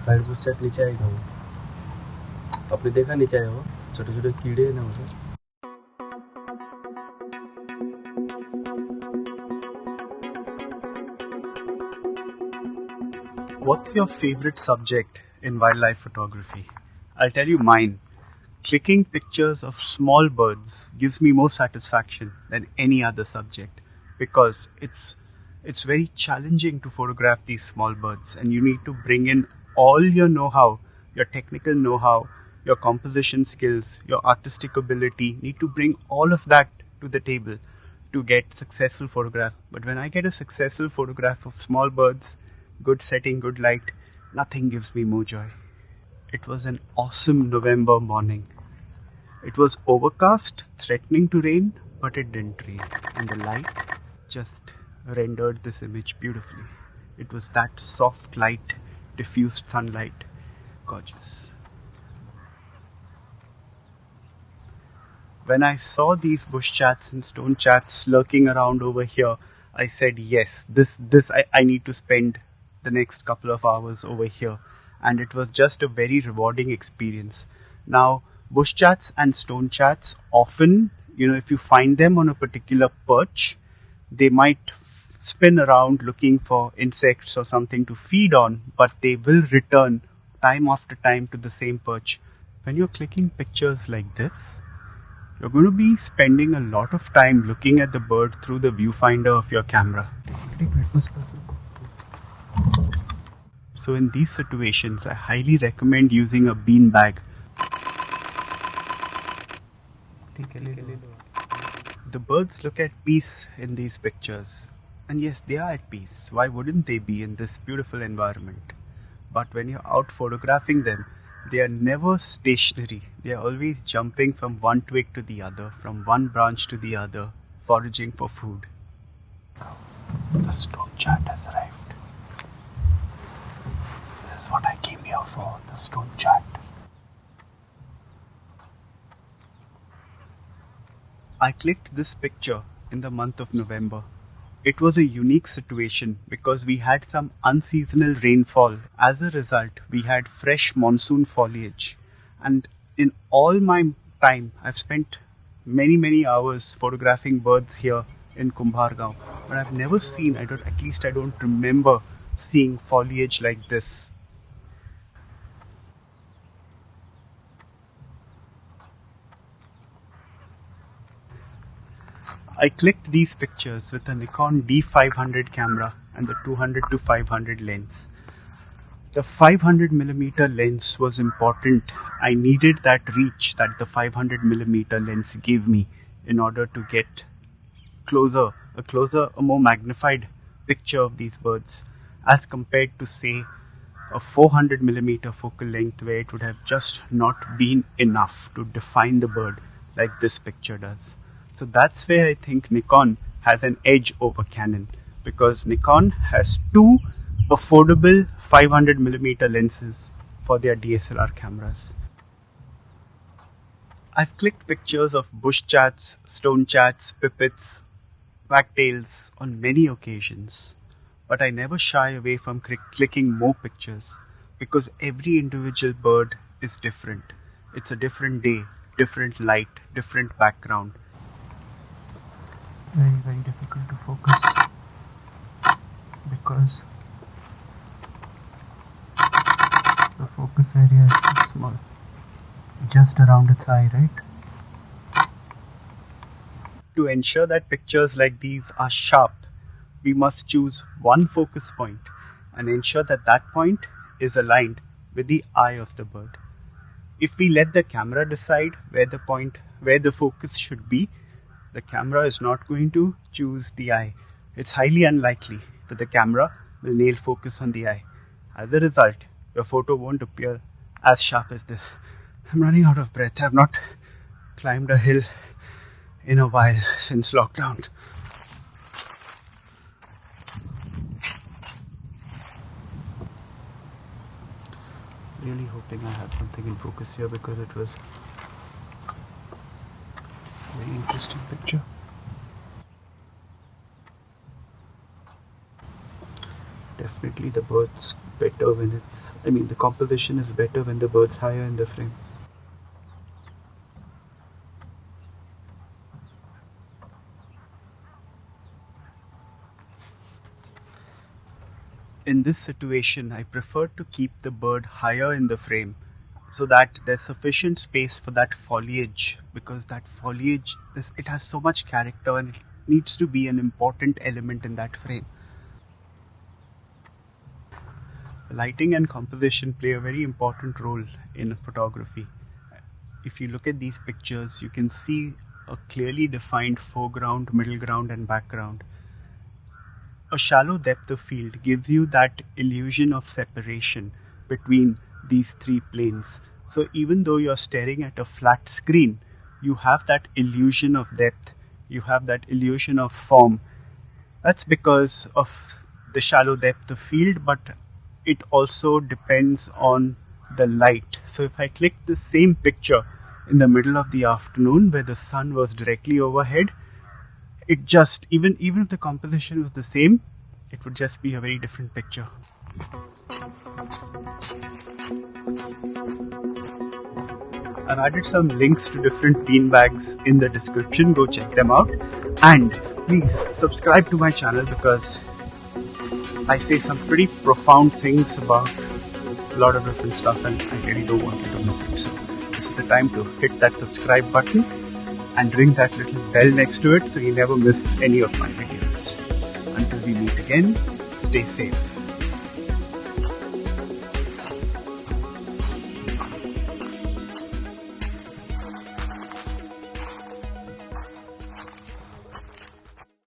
Fight Bush chat नीचे आएगा वो, आपने देखा नीचे आया वो छोटे छोटे कीड़े हैं ना उसे। What's your favorite subject in wildlife photography? I'll tell you mine. Clicking pictures of small birds gives me more satisfaction than any other subject because it's very challenging to photograph these small birds, and you need to bring in all your know-how, your technical know-how, your composition skills, your artistic ability. Need to bring all of that to the table to get successful photographs. But when I get a successful photograph of small birds, good setting, good light, nothing gives me more joy. It was an awesome November morning. It was overcast, threatening to rain, but it didn't rain. And the light just rendered this image beautifully. It was that soft light, diffused sunlight. Gorgeous. When I saw these bush chats and stone chats lurking around over here, I said, yes, I need to spend the next couple of hours over here. And it was just a very rewarding experience. Now, bush chats and stone chats often, if you find them on a particular perch, they might spin around looking for insects or something to feed on, but they will return time after time to the same perch. When you're clicking pictures like this, you're going to be spending a lot of time looking at the bird through the viewfinder of your camera. So in these situations, I highly recommend using a bean bag. The birds look at peace in these pictures. And yes, they are at peace. Why wouldn't they be in this beautiful environment? But when you're out photographing them, they are never stationary. They are always jumping from one twig to the other, from one branch to the other, foraging for food. The stone chat has arrived. This is what I came here for, the stone chat. I clicked this picture in the month of November. It was a unique situation because we had some unseasonal rainfall. As a result, we had fresh monsoon foliage. And in all my time, I've spent many hours photographing birds here in Kumbhargaon. But I've never seen, I don't remember seeing foliage like this. I clicked these pictures with a Nikon D500 camera and the 200-500 lens. The 500mm lens was important. I needed that reach that the 500mm lens gave me in order to get a more magnified picture of these birds as compared to, say, a 400mm focal length where it would have just not been enough to define the bird like this picture does. So that's where I think Nikon has an edge over Canon, because Nikon has two affordable 500mm lenses for their DSLR cameras. I've clicked pictures of bush chats, stone chats, pipits, wagtails on many occasions, but I never shy away from clicking more pictures because every individual bird is different. It's a different day, different light, different background. Very difficult to focus because the focus area is so small, just around its eye, right? To ensure that pictures like these are sharp, we must choose one focus point and ensure that that point is aligned with the eye of the bird. If we let the camera decide where the focus should be, the camera is not going to choose the eye. It's highly unlikely that the camera will nail focus on the eye. As a result, your photo won't appear as sharp as this. I'm running out of breath. I've not climbed a hill in a while since lockdown. Really hoping I have something in focus here because it was a very interesting picture. definitely the bird's better when the composition is better when the bird's higher in the frame. In this situation, I prefer to keep the bird higher in the frame so that there's sufficient space for that foliage, because that foliage, it has so much character and it needs to be an important element in that frame. Lighting and composition play a very important role in photography. If you look at these pictures, you can see a clearly defined foreground, middle ground and background. A shallow depth of field gives you that illusion of separation between these three planes. So even though you're staring at a flat screen, you have that illusion of depth, you have that illusion of form. That's because of the shallow depth of field, but it also depends on the light. So if I click the same picture in the middle of the afternoon where the sun was directly overhead, it just, even if the composition was the same, it would just be a very different picture. I've added some links to different beanbags in the description, go check them out. And please subscribe to my channel because I say some pretty profound things about a lot of different stuff and I really don't want you to miss it. So this is the time to hit that subscribe button and ring that little bell next to it so you never miss any of my videos. Until we meet again, stay safe.